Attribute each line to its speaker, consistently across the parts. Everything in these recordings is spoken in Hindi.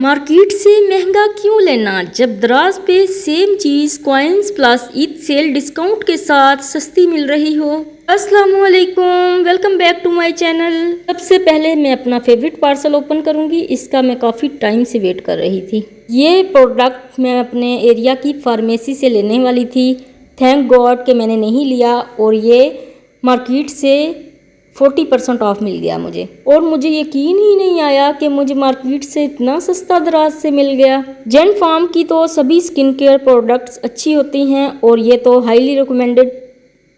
Speaker 1: मार्केट से महंगा क्यों लेना जब दराज पे सेम चीज़ coins plus Eid sale discount के साथ सस्ती मिल रही हो। अस्सलामुअलैकुम, welcome back to my channel. सबसे पहले मैं अपना फेवरेट पार्सल ओपन करूंगी। इसका मैं काफ़ी टाइम से वेट कर रही थी। ये प्रोडक्ट मैं अपने एरिया की फार्मेसी से लेने वाली थी। थैंक गॉड कि मैंने नहीं लिया और ये मार्केट से 40% ऑफ मिल गया मुझे, और मुझे यकीन ही नहीं आया कि मुझे मार्केट से इतना सस्ता दराज से मिल गया। जेन फार्म की तो सभी स्किन केयर प्रोडक्ट्स अच्छी होती हैं और ये तो हाईली रिकमेंडेड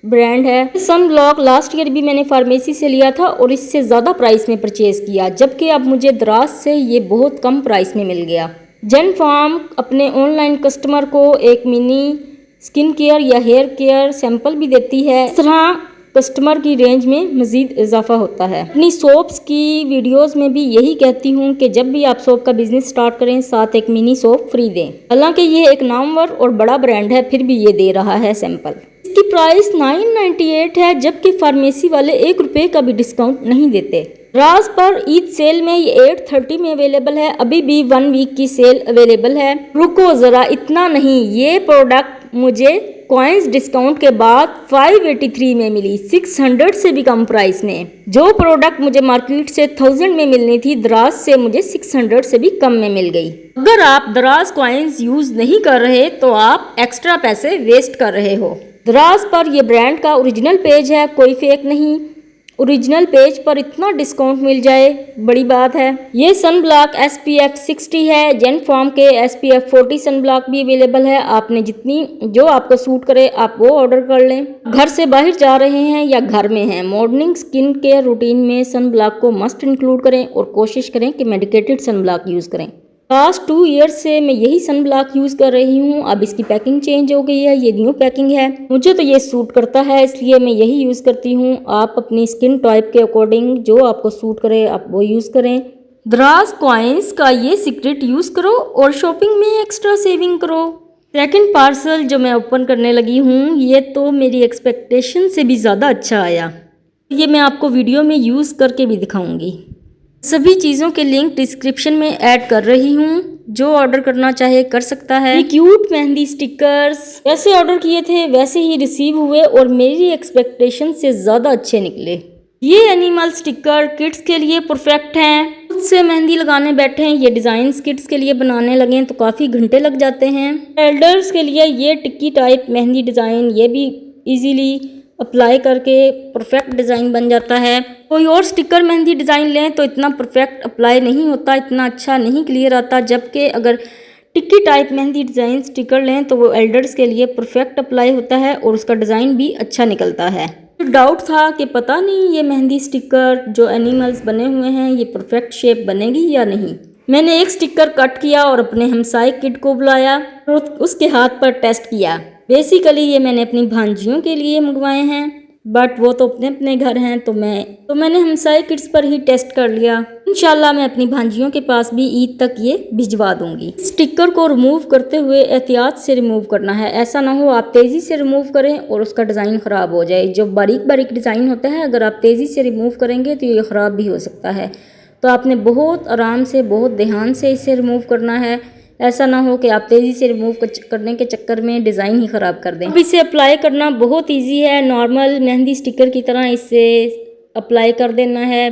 Speaker 1: ब्रांड है। सन ब्लॉक लास्ट ईयर भी मैंने फार्मेसी से लिया था और इससे ज़्यादा प्राइस में परचेज़ किया, जबकि अब मुझे दराज से ये बहुत कम प्राइस में मिल गया। जेन फार्म अपने ऑनलाइन कस्टमर को एक मिनी स्किन केयर या हेयर केयर सैंपल भी देती है। इस तरह कस्टमर की रेंज में मज़ीद इजाफा होता है। अपनी सोप्स की वीडियोस में भी यही कहती हूँ कि जब भी आप सोप का बिजनेस स्टार्ट करें साथ एक मिनी सोप फ्री दें। हालांकि ये एक नामवर और बड़ा ब्रांड है, फिर भी ये दे रहा है सैंपल। इसकी प्राइस 998 है, जबकि फार्मेसी वाले 1 रुपये का भी डिस्काउंट नहीं देते। दराज पर ईद सेल में ये 830 में अवेलेबल है। अभी भी 1 वीक की सेल अवेलेबल है। रुको ज़रा, इतना नहीं, ये प्रोडक्ट मुझे कॉइन्स डिस्काउंट के बाद 583 में मिली, 600 से भी कम प्राइस में। जो प्रोडक्ट मुझे मार्केट से 1000 में मिलनी थी, दराज से मुझे 600 से भी कम में मिल गई। अगर आप दराज कॉइन्स यूज नहीं कर रहे तो आप एक्स्ट्रा पैसे वेस्ट कर रहे हो। दराज पर यह ब्रांड का ओरिजिनल पेज है, कोई फेक नहीं। ओरिजिनल पेज पर इतना डिस्काउंट मिल जाए बड़ी बात है। ये सन ब्लॉक SPF 60 है। जेन फार्म के SPF 40 सन ब्लॉक भी अवेलेबल है। आपने जितनी जो आपको सूट करे आप वो ऑर्डर कर लें। घर से बाहर जा रहे हैं या घर में हैं, मॉर्निंग स्किन केयर रूटीन में सन ब्लॉक को मस्ट इंक्लूड करें और कोशिश करें कि मेडिकेटेड सन ब्लॉक यूज़ करें। लास्ट 2 ईयर्स से मैं यही सन ब्लॉक यूज़ कर रही हूँ। अब इसकी पैकिंग चेंज हो गई है, ये न्यू पैकिंग है। मुझे तो ये सूट करता है, इसलिए मैं यही यूज़ करती हूँ। आप अपनी स्किन टाइप के अकॉर्डिंग जो आपको सूट करे आप वो यूज़ करें। दराज कॉइन्स का ये सीक्रेट यूज़ करो और शॉपिंग में एक्स्ट्रा सेविंग करो। सेकंड पार्सल जो मैं ओपन करने लगी हूँ, ये तो मेरी एक्सपेक्टेशन से भी ज़्यादा अच्छा आया। ये मैं आपको वीडियो में यूज़ करके भी दिखाऊंगी। सभी चीज़ों के लिंक डिस्क्रिप्शन में ऐड कर रही हूँ, जो ऑर्डर करना चाहे कर सकता है। ये क्यूट मेहंदी स्टिकर्स जैसे ऑर्डर किए थे वैसे ही रिसीव हुए और मेरी एक्सपेक्टेशन से ज़्यादा अच्छे निकले। ये एनिमल स्टिकर किड्स के लिए परफेक्ट हैं। खुद से मेहंदी लगाने बैठे हैं, ये डिज़ाइन किड्स के लिए बनाने लगे तो काफ़ी घंटे लग जाते हैं। एल्डर्स के लिए ये टिक्की टाइप मेहंदी डिज़ाइन, ये भी इजीली अप्लाई करके परफेक्ट डिज़ाइन बन जाता है। कोई और स्टिकर मेहंदी डिज़ाइन लें तो इतना परफेक्ट अप्लाई नहीं होता, इतना अच्छा नहीं क्लियर आता, जबकि अगर टिक्की टाइप मेहंदी डिज़ाइन स्टिकर लें तो वो एल्डर्स के लिए परफेक्ट अप्लाई होता है और उसका डिज़ाइन भी अच्छा निकलता है। डाउट था कि पता नहीं ये मेहंदी स्टिकर जो एनिमल्स बने हुए हैं ये परफेक्ट शेप बनेगी या नहीं। मैंने एक स्टिकर कट किया और अपने हमसाय किड को बुलाया और उसके हाथ पर टेस्ट किया। बेसिकली ये मैंने अपनी भांजियों के लिए मंगवाए हैं, बट वो तो अपने अपने घर हैं तो मैंने हमसाय किड्स पर ही टेस्ट कर लिया। इंशाल्लाह मैं अपनी भांजियों के पास भी ईद तक ये भिजवा दूंगी। स्टिकर को रिमूव करते हुए एहतियात से रिमूव करना है, ऐसा ना हो आप तेज़ी से रिमूव करें और उसका डिज़ाइन ख़राब हो जाए। जो बारीक बारीक डिज़ाइन होता है अगर आप तेज़ी से रिमूव करेंगे तो ये ख़राब भी हो सकता है। तो आपने बहुत आराम से बहुत ध्यान से इसे रिमूव करना है, ऐसा ना हो कि आप तेज़ी से रिमूव करने के चक्कर में डिज़ाइन ही ख़राब कर दें। अब इसे अप्लाई करना बहुत इजी है, नॉर्मल मेहंदी स्टिकर की तरह इसे अप्लाई कर देना है।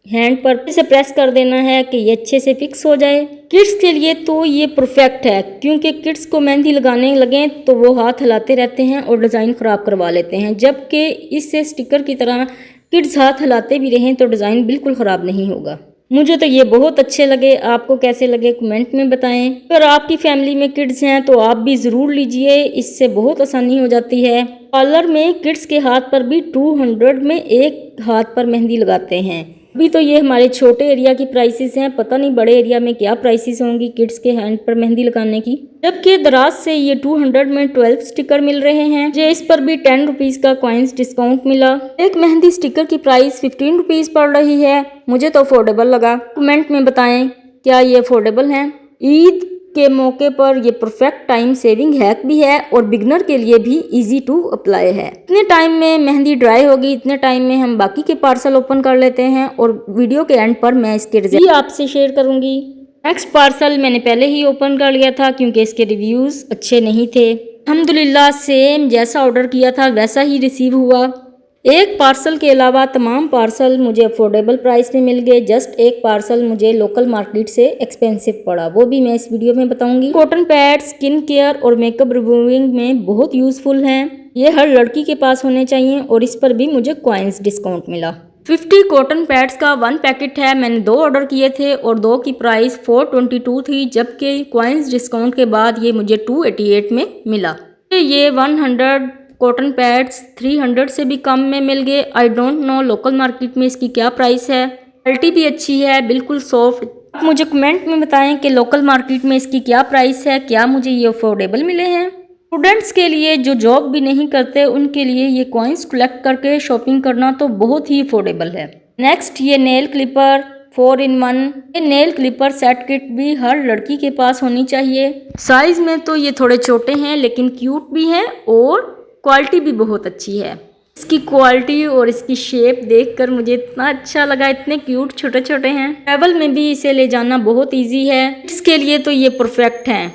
Speaker 1: हैंड पर इसे प्रेस कर देना है कि ये अच्छे से फिक्स हो जाए। किड्स के लिए तो ये परफेक्ट है, क्योंकि किड्स को मेहंदी लगाने लगें तो वो हाथ हिलाते रहते हैं और डिज़ाइन ख़राब करवा लेते हैं, जबकि इससे स्टिकर की तरह किड्स हाथ हिलाते भी रहें तो डिज़ाइन बिल्कुल ख़राब नहीं होगा। मुझे तो ये बहुत अच्छे लगे, आपको कैसे लगे कमेंट में बताएं। अगर आपकी फैमिली में किड्स हैं तो आप भी ज़रूर लीजिए, इससे बहुत आसानी हो जाती है। पार्लर में किड्स के हाथ पर भी 200 में एक हाथ पर मेहंदी लगाते हैं। अभी तो ये हमारे छोटे एरिया की प्राइसेस हैं, पता नहीं बड़े एरिया में क्या प्राइसेस होंगी किड्स के हैंड पर मेहंदी लगाने की। जबकि दराज से ये 200 में 12 स्टिकर मिल रहे हैं। मुझे इस पर भी 10 रुपीज़ का कॉइन्स डिस्काउंट मिला। एक मेहंदी स्टिकर की प्राइस 15 रुपीज़ पड़ रही है, मुझे तो अफोर्डेबल लगा। कमेंट में बताएं क्या ये अफोर्डेबल हैं। ईद के मौके पर ये परफेक्ट टाइम सेविंग हैक भी है और बिगनर के लिए भी इजी टू अप्लाई है। इतने टाइम में मेहंदी ड्राई होगी, इतने टाइम में हम बाकी के पार्सल ओपन कर लेते हैं और वीडियो के एंड पर मैं इसके रिजल्ट आपसे शेयर करूंगी। नेक्स्ट पार्सल मैंने पहले ही ओपन कर लिया था क्योंकि इसके रिव्यूज़ अच्छे नहीं थे। अल्हम्दुलिल्लाह सेम जैसा ऑर्डर किया था वैसा ही रिसीव हुआ। एक पार्सल के अलावा तमाम पार्सल मुझे अफोर्डेबल प्राइस में मिल गए। जस्ट एक पार्सल मुझे लोकल मार्केट से एक्सपेंसिव पड़ा, वो भी मैं इस वीडियो में बताऊंगी। कॉटन पैड स्किन केयर और मेकअप रिमूविंग में बहुत यूज़फुल हैं। ये हर लड़की के पास होने चाहिए और इस पर भी मुझे कॉइन्स डिस्काउंट मिला। 50 कॉटन पैड्स का 1 पैकेट है। मैंने 2 ऑर्डर किए थे और 2 की प्राइस 422 थी, जबकि कॉइन्स डिस्काउंट के बाद ये मुझे 288 में मिला। ये 100 कॉटन पैड्स 300 से भी कम में मिल गए। I don't know local market में इसकी क्या प्राइस है। क्वालिटी भी अच्छी है, बिल्कुल सॉफ्ट। आप मुझे कमेंट में बताएं कि लोकल मार्केट में इसकी क्या प्राइस है, क्या मुझे ये अफोर्डेबल मिले हैं। स्टूडेंट्स के लिए जो जॉब भी नहीं करते उनके लिए ये कॉइन्स कलेक्ट करके शॉपिंग करना तो बहुत ही अफोर्डेबल है। नेक्स्ट ये नेल क्लिपर 4 in 1। ये नेल क्लिपर सेट किट भी हर लड़की के पास होनी चाहिए। साइज में तो ये थोड़े छोटे हैं लेकिन क्यूट भी हैं और क्वालिटी भी बहुत अच्छी है। इसकी क्वालिटी और इसकी शेप देखकर मुझे इतना अच्छा लगा, इतने क्यूट छोटे छोटे हैं। ट्रैवल में भी इसे ले जाना बहुत इजी है, इसके लिए तो ये परफेक्ट हैं।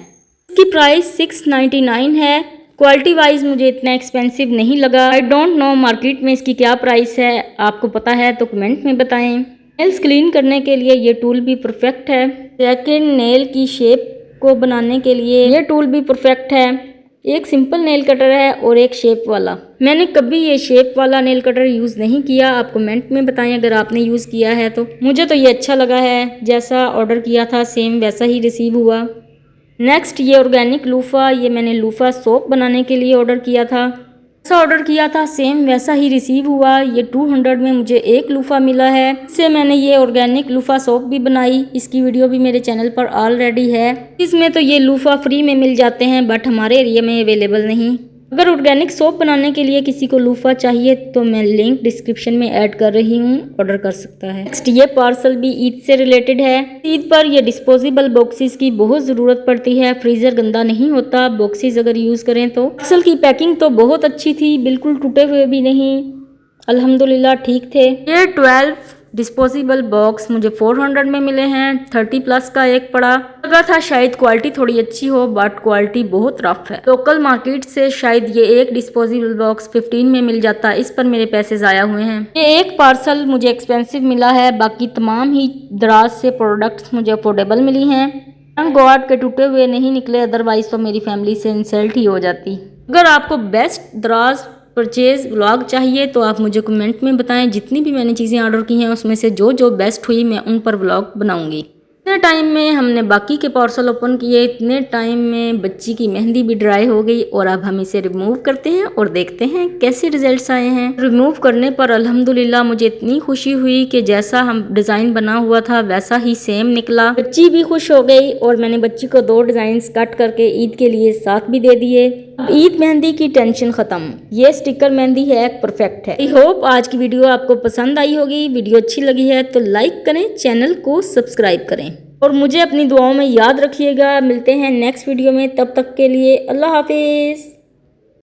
Speaker 1: इसकी प्राइस 699 है। क्वालिटी वाइज मुझे इतना एक्सपेंसिव नहीं लगा। आई डोंट नो मार्केट में इसकी क्या प्राइस है, आपको पता है तो कमेंट में बताएं। नेल्स क्लीन करने के लिए ये टूल भी परफेक्ट है। सेकंड नेल की शेप को बनाने के लिए ये टूल भी परफेक्ट है। एक सिंपल नेल कटर है और एक शेप वाला। मैंने कभी ये शेप वाला नेल कटर यूज़ नहीं किया, आप कमेंट में बताएं अगर आपने यूज़ किया है तो। मुझे तो ये अच्छा लगा है, जैसा ऑर्डर किया था सेम वैसा ही रिसीव हुआ। नेक्स्ट ये ऑर्गेनिक लूफ़ा, ये मैंने लूफ़ा सोप बनाने के लिए ऑर्डर किया था। जैसा ऑर्डर किया था सेम वैसा ही रिसीव हुआ। ये 200 में मुझे एक लूफ़ा मिला है। इससे मैंने ये ऑर्गेनिक लूफ़ा सोप भी बनाई, इसकी वीडियो भी मेरे चैनल पर ऑलरेडी है। इसमें तो ये लूफ़ा फ्री में मिल जाते हैं बट हमारे एरिया में अवेलेबल नहीं। अगर ऑर्गेनिक सोप बनाने के लिए किसी को लूफ़ा चाहिए तो मैं लिंक डिस्क्रिप्शन में ऐड कर रही हूँ, ऑर्डर कर सकता है। नेक्स्ट ये पार्सल भी ईद से रिलेटेड है। ईद पर ये डिस्पोजेबल बॉक्सेस की बहुत ज़रूरत पड़ती है, फ्रीज़र गंदा नहीं होता बॉक्सेस अगर यूज़ करें तो। पार्सल की पैकिंग तो बहुत अच्छी थी, बिल्कुल टूटे हुए भी नहीं, अल्हम्दुलिल्लाह ठीक थे। ये 12 डिस्पोजेबल बॉक्स मुझे 400 में मिले हैं। 30+ का एक पड़ा। लगा था शायद क्वालिटी थोड़ी अच्छी हो बट क्वालिटी बहुत रफ है। लोकल मार्केट से शायद ये एक डिस्पोजेबल बॉक्स 15 में मिल जाता, इस पर मेरे पैसे ज़ाया हुए हैं। ये एक पार्सल मुझे एक्सपेंसिव मिला है, बाकी तमाम ही दराज से प्रोडक्ट्स मुझे अफोर्डेबल मिली हैं। थैंक गॉड के टूटे हुए नहीं निकले, अदरवाइज तो मेरी फैमिली से इंसल्ट ही हो जाती। अगर आपको बेस्ट दराज परचेज व्लॉग चाहिए तो आप मुझे कमेंट में बताएं। जितनी भी मैंने चीज़ें ऑर्डर की हैं उसमें से जो जो बेस्ट हुई मैं उन पर व्लॉग बनाऊंगी। इतने टाइम में हमने बाकी के पार्सल ओपन किए, इतने टाइम में बच्ची की मेहंदी भी ड्राई हो गई और अब हम इसे रिमूव करते हैं और देखते हैं कैसे रिजल्ट्स आए हैं। रिमूव करने पर अल्हम्दुलिल्लाह मुझे इतनी खुशी हुई कि जैसा हम डिज़ाइन बना हुआ था वैसा ही सेम निकला। बच्ची भी खुश हो गई और मैंने बच्ची को 2 डिज़ाइन कट करके ईद के लिए साथ भी दे दिए। ईद मेहंदी की टेंशन खत्म। ये स्टिकर मेहंदी है, परफेक्ट है। आई होप आज की वीडियो आपको पसंद आई होगी। वीडियो अच्छी लगी है तो लाइक करें, चैनल को सब्सक्राइब करें और मुझे अपनी दुआओं में याद रखिएगा। मिलते हैं नेक्स्ट वीडियो में, तब तक के लिए अल्लाह हाफिज़।